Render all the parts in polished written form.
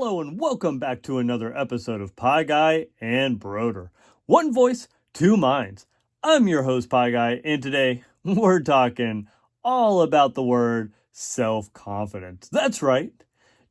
Hello and welcome back to another episode of Pie Guy and Brodeur. One voice, two minds. I'm your host, Pie Guy, and today we're talking all about the word self-confidence. That's right.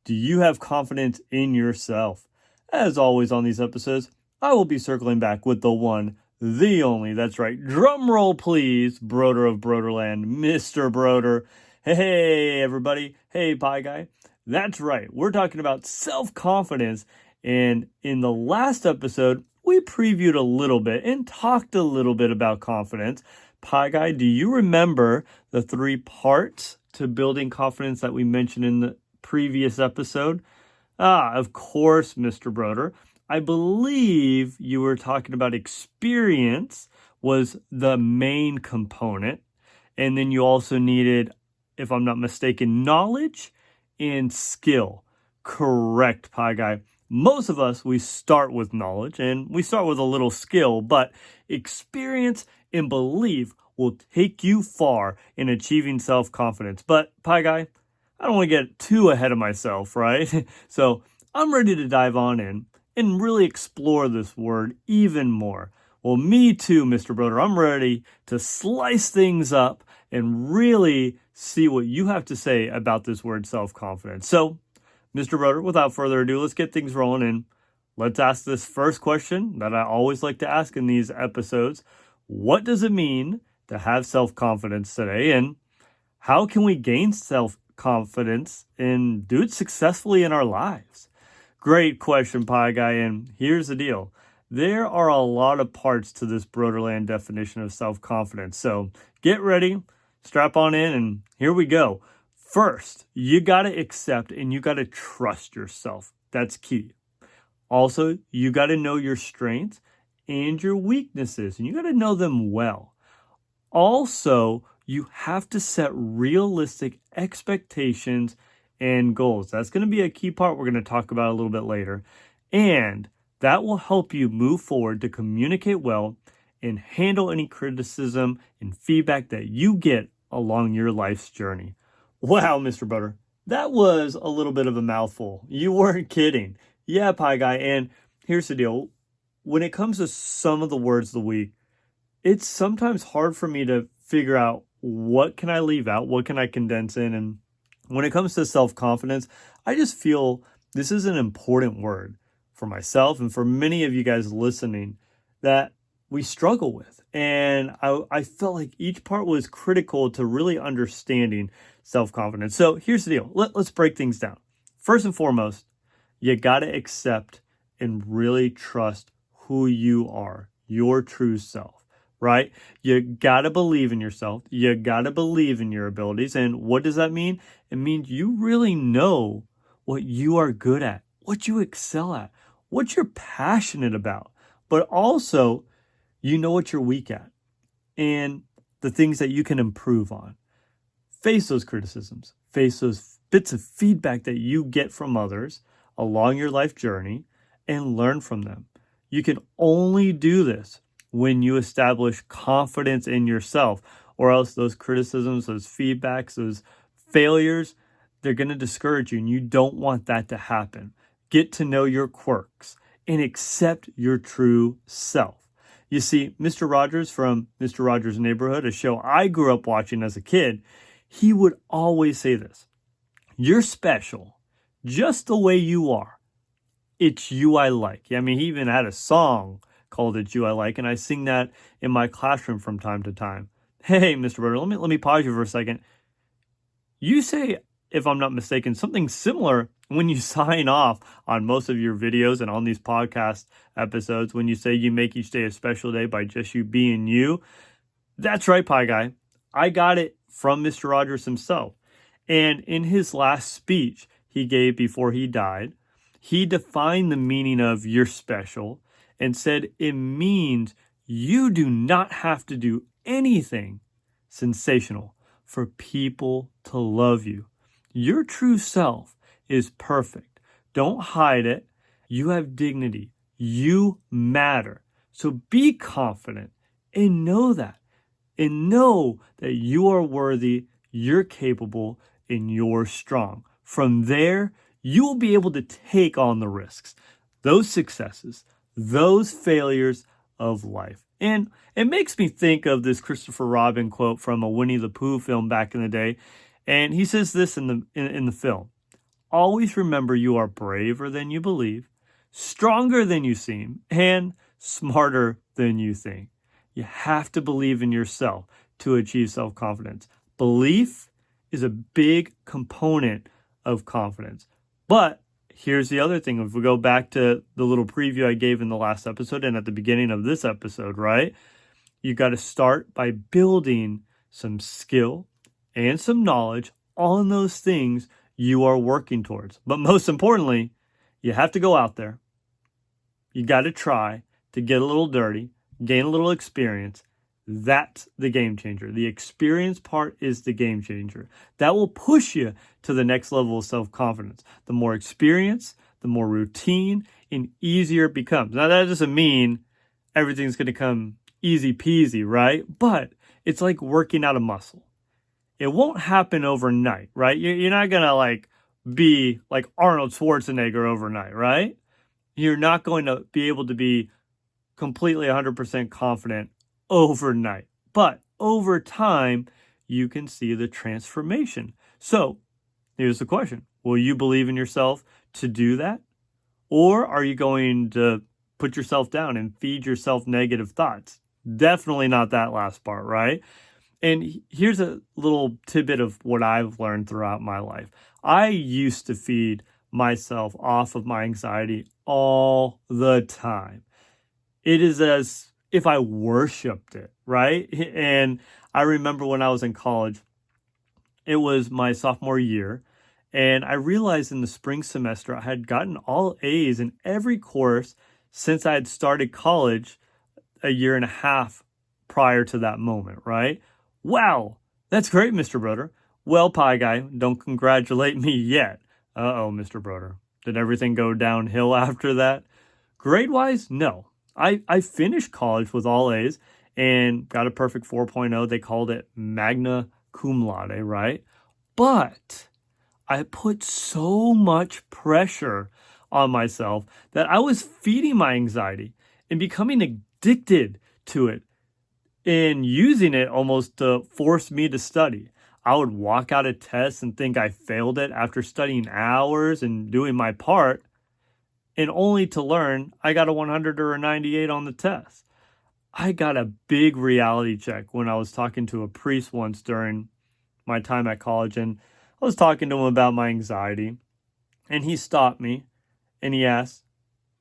Do you have confidence in yourself? As always on these episodes, I will be circling back with the one, the only, that's right, drum roll please, Brodeur of Brodeurland, Mr. Brodeur. Hey everybody, hey Pie Guy. That's right, we're talking about self-confidence, and in the last episode, we previewed a little bit and talked a little bit about confidence. Pie Guy, do you remember the 3 parts to building confidence that we mentioned in the previous episode? Of course, Mr. Brodeur. I believe you were talking about experience was the main component, and then you also needed, if I'm not mistaken, knowledge and skill. Correct, Pie Guy. Most of us, we start with knowledge and we start with a little skill, but experience and belief will take you far in achieving self-confidence. But Pie Guy, I don't want to get too ahead of myself, right? So I'm ready to dive on in and really explore this word even more. Well, me too, Mr. Brodeur. I'm ready to slice things up and really see what you have to say about this word self-confidence. So, Mr. Brodeur, without further ado, let's get things rolling and let's ask this first question that I always like to ask in these episodes. What does it mean to have self-confidence today, and how can we gain self-confidence and do it successfully in our lives? Great question, Pie Guy, and here's the deal. There are a lot of parts to this Brodeurland definition of self-confidence, so get ready, strap on in, and here we go. First, you got to accept and you got to trust yourself. That's key. Also, you got to know your strengths and your weaknesses, and you got to know them well. Also, you have to set realistic expectations and goals. That's going to be a key part we're going to talk about a little bit later. And that will help you move forward to communicate well and handle any criticism and feedback that you get along your life's journey. Wow, Mr. Brodeur, that was a little bit of a mouthful. You weren't kidding. Yeah, Pie Guy, and here's the deal. When it comes to some of the words of the week, it's sometimes hard for me to figure out what can I leave out, what can I condense in, and when it comes to self-confidence, I just feel this is an important word for myself and for many of you guys listening that we struggle with. And I felt like each part was critical to really understanding self-confidence. So here's the deal. Let's break things down. First and foremost, you got to accept and really trust who you are, your true self, right? You got to believe in yourself. You got to believe in your abilities. And what does that mean? It means you really know what you are good at, what you excel at, what you're passionate about, but also you know what you're weak at and the things that you can improve on. Face those criticisms, face those bits of feedback that you get from others along your life journey and learn from them. You can only do this when you establish confidence in yourself, or else those criticisms, those feedbacks, those failures, they're going to discourage you, and you don't want that to happen. Get to know your quirks and accept your true self. You see, Mr. Rogers from Mr. Rogers' Neighborhood, a show I grew up watching as a kid, he would always say this: you're special just the way you are. It's you I like. I mean, he even had a song called It's You I Like, and I sing that in my classroom from time to time. Hey, Mr. Brodeur, let me pause you for a second. You say, if I'm not mistaken, something similar when you sign off on most of your videos and on these podcast episodes, when you say you make each day a special day by just you being you. That's right, Pie Guy. I got it from Mr. Rogers himself. And in his last speech he gave before he died, he defined the meaning of you're special and said it means you do not have to do anything sensational for people to love you. Your true self is perfect. Don't hide it. You have dignity. You matter. So be confident and know that. And know that you are worthy, you're capable, and you're strong. From there, you will be able to take on the risks, those successes, those failures of life. And it makes me think of this Christopher Robin quote from a Winnie the Pooh film back in the day. And he says this in the film: always remember you are braver than you believe, stronger than you seem, and smarter than you think. You have to believe in yourself to achieve self-confidence. Belief is a big component of confidence. But here's the other thing. If we go back to the little preview I gave in the last episode and at the beginning of this episode, right? You got to start by building some skill and some knowledge on those things you are working towards. But most importantly, you have to go out there. You got to try to get a little dirty, gain a little experience. That's the game changer. The experience part is the game changer. That will push you to the next level of self-confidence. The more experience, the more routine and easier it becomes. Now, that doesn't mean everything's going to come easy peasy, right? But it's like working out a muscle. It won't happen overnight, right? You're not going to be like Arnold Schwarzenegger overnight, right? You're not going to be able to be completely 100% confident overnight. But over time, you can see the transformation. So here's the question. Will you believe in yourself to do that? Or are you going to put yourself down and feed yourself negative thoughts? Definitely not that last part, right? And here's a little tidbit of what I've learned throughout my life. I used to feed myself off of my anxiety all the time. It is as if I worshiped it, right? And I remember when I was in college, it was my sophomore year, and I realized in the spring semester I had gotten all A's in every course since I had started college a year and a half prior to that moment, right? Wow, that's great, Mr. Brodeur. Well, Pie Guy, don't congratulate me yet. Uh-oh, Mr. Brodeur. Did everything go downhill after that? Grade-wise, no. I finished college with all A's and got a perfect 4.0. They called it magna cum laude, right? But I put so much pressure on myself that I was feeding my anxiety and becoming addicted to it and using it almost to force me to study. I would walk out of tests and think I failed it after studying hours and doing my part, and only to learn I got a 100 or a 98 on the test. I got a big reality check when I was talking to a priest once during my time at college, and I was talking to him about my anxiety, and he stopped me and he asked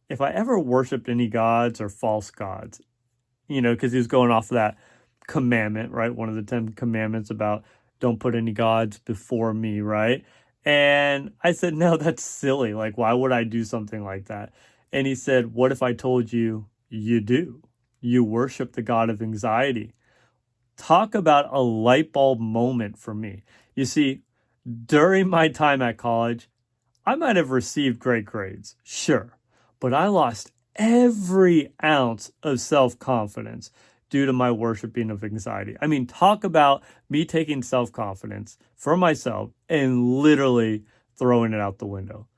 if I ever worshiped any gods or false gods, because he was going off of that commandment, right? One of the 10 commandments about don't put any gods before me, right? And I said, no, that's silly. Why would I do something like that? And he said, what if I told you you do? You worship the god of anxiety. Talk about a light bulb moment for me. You see, during my time at college, I might have received great grades, sure, but I lost every ounce of self-confidence due to my worshiping of anxiety. I mean, talk about me taking self-confidence for myself and literally throwing it out the window.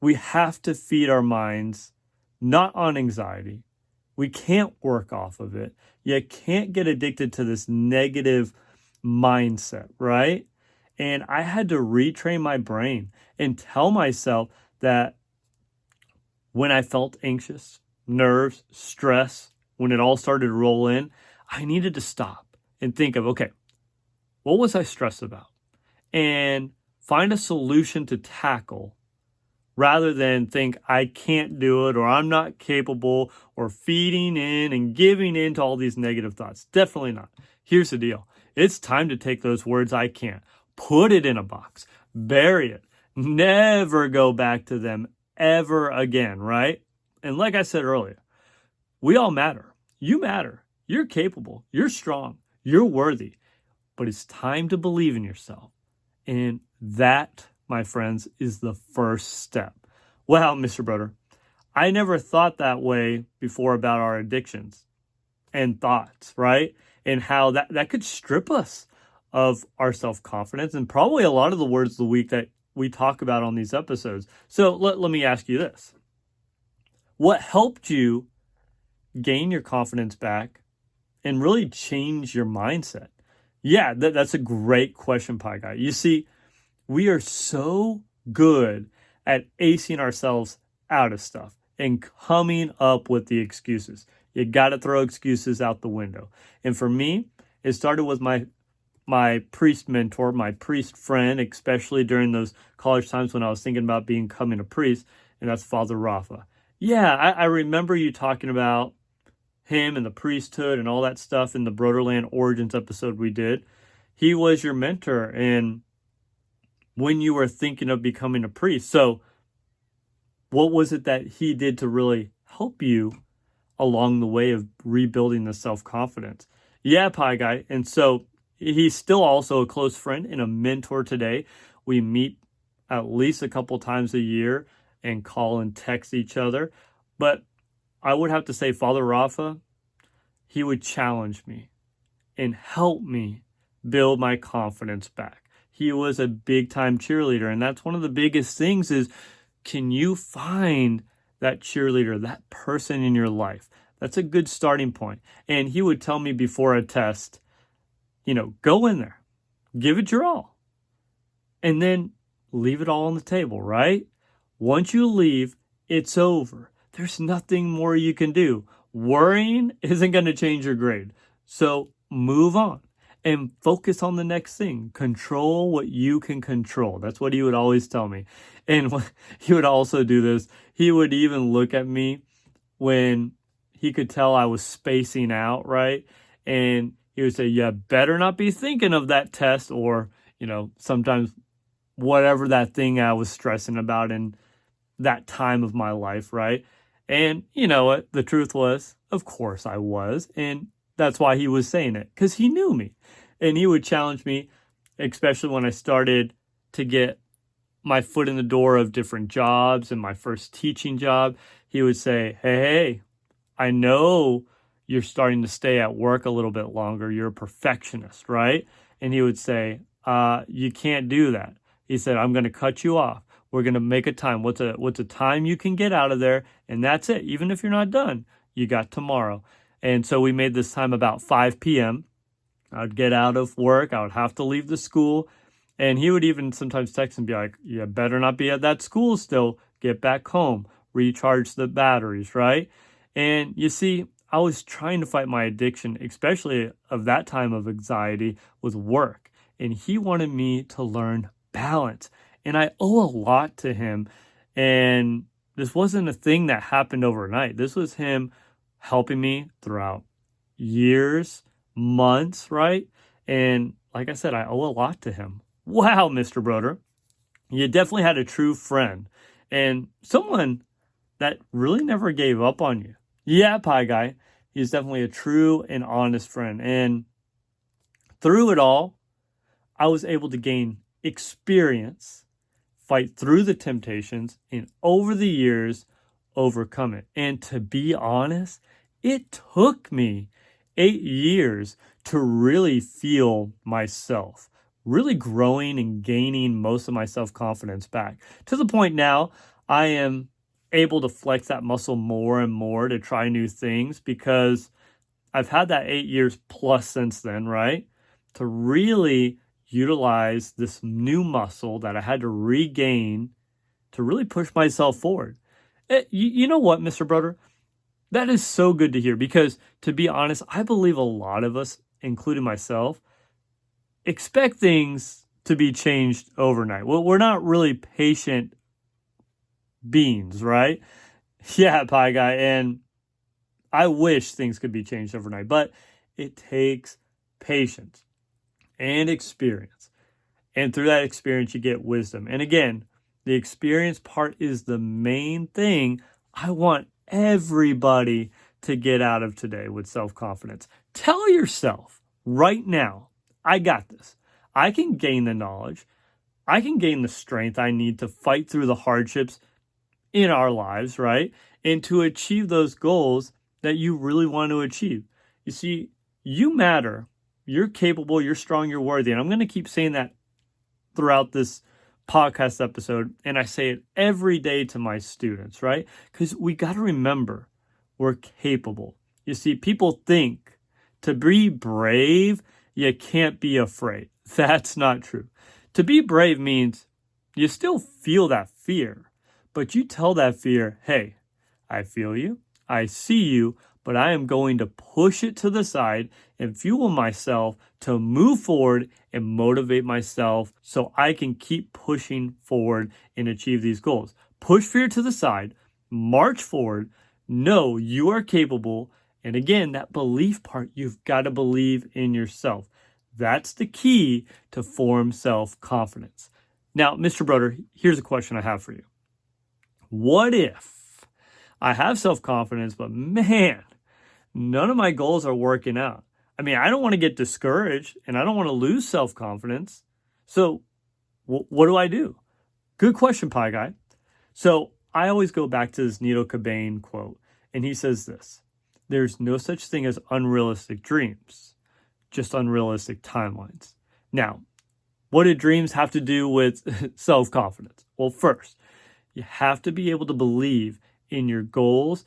We have to feed our minds not on anxiety. We can't work off of it. You can't get addicted to this negative mindset, right? And I had to retrain my brain and tell myself that when I felt anxious, nerves, stress, when it all started to roll in, I needed to stop and think of, okay, what was I stressed about? And find a solution to tackle rather than think I can't do it or I'm not capable or feeding in and giving in to all these negative thoughts. Definitely not. Here's the deal. It's time to take those words I can't, put it in a box, bury it, never go back to them ever again, right? And like I said earlier, we all matter. You matter. You're capable. You're strong. You're worthy. But it's time to believe in yourself. And that, my friends, is the first step. Well, Mr. Brodeur, I never thought that way before about our addictions and thoughts, right? And how that could strip us of our self-confidence and probably a lot of the words of the week that we talk about on these episodes. So let me ask you this. What helped you gain your confidence back and really change your mindset? Yeah, that's a great question, Pie Guy. You see, we are so good at acing ourselves out of stuff and coming up with the excuses. You got to throw excuses out the window. And for me, it started with my priest mentor, my priest friend, especially during those college times when I was thinking about becoming a priest, and that's Father Rafa. Yeah, I remember you talking about him and the priesthood and all that stuff in the Brodeurland Origins episode we did. He was your mentor and when you were thinking of becoming a priest. So what was it that he did to really help you along the way of rebuilding the self-confidence? Yeah, Pie Guy. And so he's still also a close friend and a mentor today. We meet at least a couple times a year and call and text each other. But I would have to say Father Rafa, he would challenge me and help me build my confidence back. He was a big time cheerleader. And that's one of the biggest things is, can you find that cheerleader, that person in your life? That's a good starting point. And he would tell me before a test, go in there, give it your all, and then leave it all on the table, right? Once you leave, it's over. There's nothing more you can do. Worrying isn't going to change your grade. So move on and focus on the next thing. Control what you can control. That's what he would always tell me. And he would also do this. He would even look at me when he could tell I was spacing out, right? And he would say, you better not be thinking of that test or, sometimes whatever that thing I was stressing about in that time of my life, right? And you know what? The truth was, of course I was. And that's why he was saying it, because he knew me. And he would challenge me, especially when I started to get my foot in the door of different jobs and my first teaching job. He would say, hey, I know you're starting to stay at work a little bit longer. You're a perfectionist, right? And he would say, you can't do that. He said, I'm going to cut you off. We're going to make a time. What's a time you can get out of there? And that's it. Even if you're not done, you got tomorrow. And so we made this time about 5 p.m. I would get out of work. I would have to leave the school. And he would even sometimes text and be like, you better not be at that school still. Get back home. Recharge the batteries, right? And you see, I was trying to fight my addiction, especially of that time of anxiety, with work. And he wanted me to learn balance. And I owe a lot to him. And this wasn't a thing that happened overnight. This was him helping me throughout years, months, right? And like I said, I owe a lot to him. Wow, Mr. Brodeur, you definitely had a true friend and someone that really never gave up on you. Yeah, Pie Guy, he's definitely a true and honest friend. And through it all, I was able to gain experience, fight through the temptations, and over the years, overcome it. And to be honest, it took me 8 years to really feel myself, really growing and gaining most of my self-confidence back. To the point now, I am able to flex that muscle more and more to try new things because I've had that 8 years plus since then, right? To really utilize this new muscle that I had to regain to really push myself forward. You know what, Mr. Brodeur? That is so good to hear because, to be honest, I believe a lot of us, including myself, expect things to be changed overnight. Well, we're not really patient beings, right? Yeah, Pie Guy, and I wish things could be changed overnight, but it takes patience and experience. And through that experience, you get wisdom. And again, the experience part is the main thing I want everybody to get out of today with self-confidence. Tell yourself right now, I got this. I can gain the knowledge. I can gain the strength I need to fight through the hardships in our lives, right? And to achieve those goals that you really want to achieve. You see, you matter. You're capable, you're strong, you're worthy. And I'm going to keep saying that throughout this podcast episode, and I say it every day to my students, right? Because we got to remember we're capable. You see, people think to be brave, you can't be afraid. That's not true. To be brave means you still feel that fear, but you tell that fear, hey, I feel you, I see you, but I am going to push it to the side and fuel myself to move forward and motivate myself so I can keep pushing forward and achieve these goals. Push fear to the side, march forward, know you are capable. And again, that belief part, you've got to believe in yourself. That's the key to form self-confidence. Now, Mr. Brodeur, here's a question I have for you. What if I have self-confidence, but man, none of my goals are working out? I mean, I don't want to get discouraged and I don't want to lose self-confidence. So what do I do? Good question, Pie Guy. So I always go back to this Nito Cobain quote, and he says this: there's no such thing as unrealistic dreams, just unrealistic timelines. Now, what do dreams have to do with self-confidence? Well, first, you have to be able to believe in your goals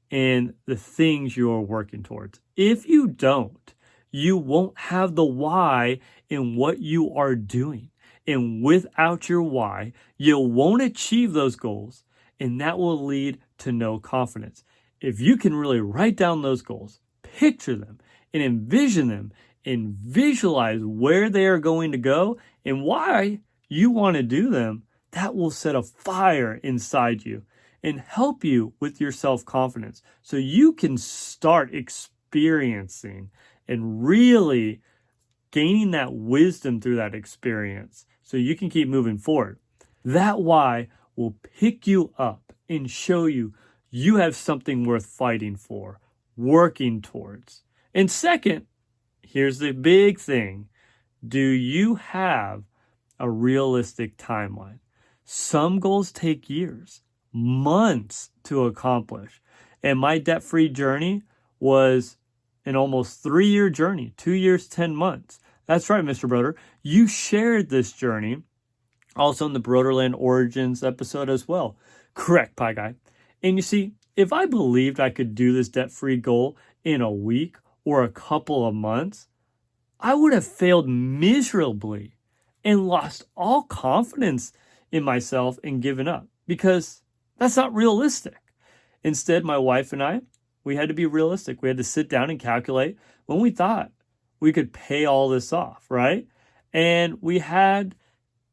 and the things you're working towards. If you don't, you won't have the why in what you are doing. And without your why, you won't achieve those goals, and that will lead to no confidence. If you can really write down those goals, picture them, and envision them, and visualize where they are going to go and why you want to do them, that will set a fire inside you and help you with your self-confidence so you can start experiencing and really gaining that wisdom through that experience so you can keep moving forward. That why will pick you up and show you you have something worth fighting for, working towards. And second, here's the big thing. Do you have a realistic timeline? Some goals take years, months to accomplish. And my debt-free journey was an almost 3-year journey, 2 years, 10 months. That's right, Mr. Brodeur. You shared this journey also in the Brodeurland Origins episode as well. Correct, Pie Guy. And you see, if I believed I could do this debt-free goal in a week or a couple of months, I would have failed miserably and lost all confidence in myself and given up, because that's not realistic. Instead, my wife and I, we had to be realistic. We had to sit down and calculate when we thought we could pay all this off, right? And we had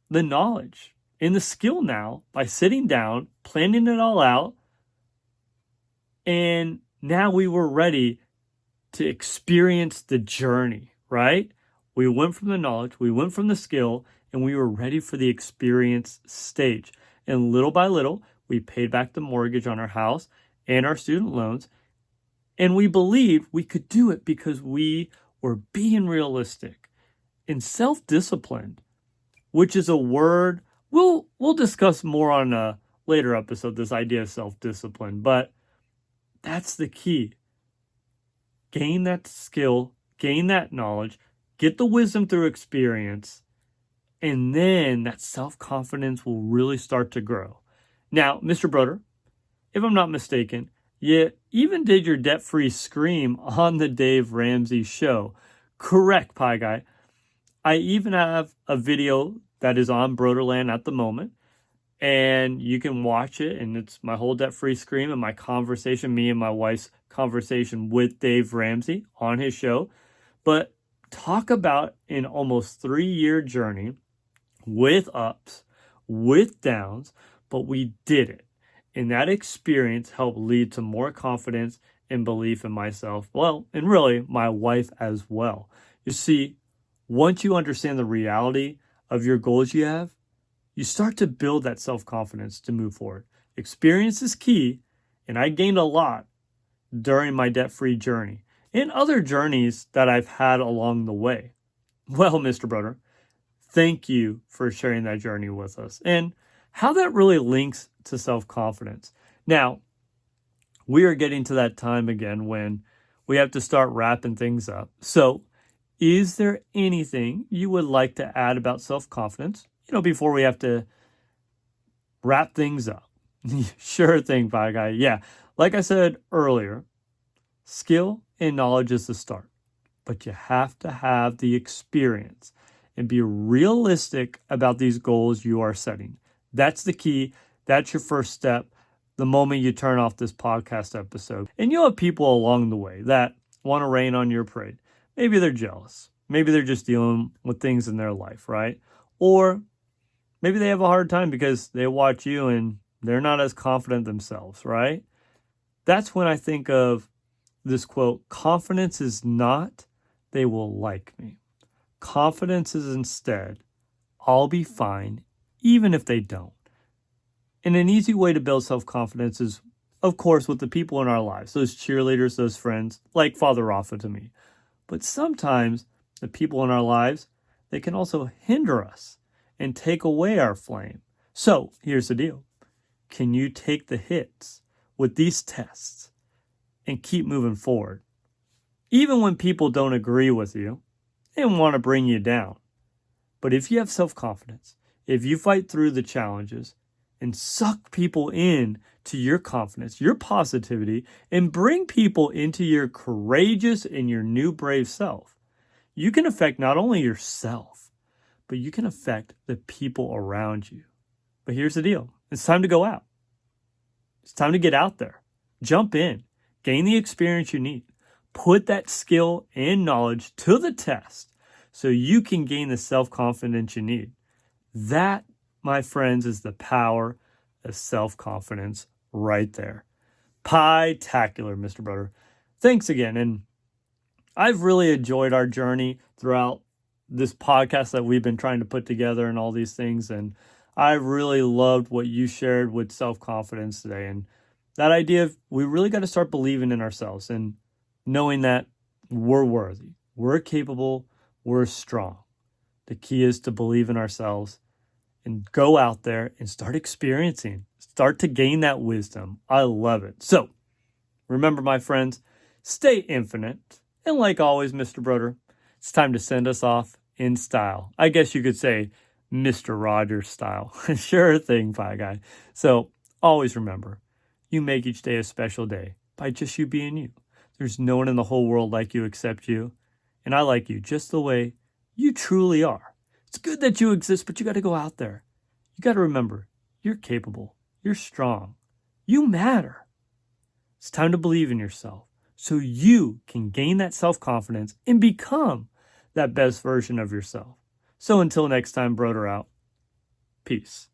the knowledge and the skill now by sitting down, planning it all out, and now we were ready to experience the journey, right? We went from the knowledge, we went from the skill, and we were ready for the experience stage. And little by little, we paid back the mortgage on our house and our student loans. And we believed we could do it because we were being realistic and self-disciplined, which is a word we'll discuss more on a later episode, this idea of self-discipline. But that's the key. Gain that skill, gain that knowledge, get the wisdom through experience, and then that self-confidence will really start to grow. Now, Mr. Brodeur, if I'm not mistaken, you even did your debt-free scream on the Dave Ramsey show. Correct, Pie Guy. I even have a video that is on Brodeurland at the moment, and you can watch it, and it's my whole debt-free scream and my conversation, me and my wife's conversation with Dave Ramsey on his show. But talk about an almost 3-year journey with ups, with downs, but we did it. And that experience helped lead to more confidence and belief in myself. Well, and really my wife as well. You see, once you understand the reality of your goals you have, you start to build that self-confidence to move forward. Experience is key, and I gained a lot during my debt-free journey and other journeys that I've had along the way. Well, Mr. Brodeur, thank you for sharing that journey with us and how that really links to self-confidence. Now, we are getting to that time again when we have to start wrapping things up. So, is there anything you would like to add about self-confidence, before we have to wrap things up. Sure thing, Pie Guy. Yeah, like I said earlier, skill and knowledge is the start, but you have to have the experience and be realistic about these goals you are setting. That's the key. That's your first step the moment you turn off this podcast episode. And you'll have people along the way that want to rain on your parade. Maybe they're jealous. Maybe they're just dealing with things in their life, right? Or maybe they have a hard time because they watch you and they're not as confident themselves, right? That's when I think of this quote, confidence is not, they will like me. Confidence is instead, I'll be fine, even if they don't. And an easy way to build self-confidence is, of course, with the people in our lives, those cheerleaders, those friends, like Father Rafa to me. But sometimes the people in our lives, they can also hinder us and take away our flame. So here's the deal. Can you take the hits with these tests and keep moving forward? Even when people don't agree with you and want to bring you down. But if you have self-confidence, if you fight through the challenges and suck people in to your confidence, your positivity, and bring people into your courageous and your new brave self, you can affect not only yourself, but you can affect the people around you. But here's the deal. It's time to go out. It's time to get out there. Jump in. Gain the experience you need. Put that skill and knowledge to the test so you can gain the self-confidence you need. That, my friends, is the power of self-confidence right there. Pie-tacular, Mr. Brodeur. Thanks again. And I've really enjoyed our journey throughout this podcast that we've been trying to put together and all these things. And I really loved what you shared with self-confidence today. And that idea of we really got to start believing in ourselves and knowing that we're worthy, we're capable, we're strong. The key is to believe in ourselves and go out there and start experiencing, start to gain that wisdom. I love it. So remember, my friends, stay infinite. And like always, Mr. Brodeur, it's time to send us off in style. I guess you could say Mr. Rogers style. Sure thing, Pie Guy. So always remember, you make each day a special day by just you being you. There's no one in the whole world like you except you. And I like you just the way you truly are. It's good that you exist, but you got to go out there. You got to remember, you're capable. You're strong. You matter. It's time to believe in yourself so you can gain that self-confidence and become that best version of yourself. So until next time, Brodeur out. Peace.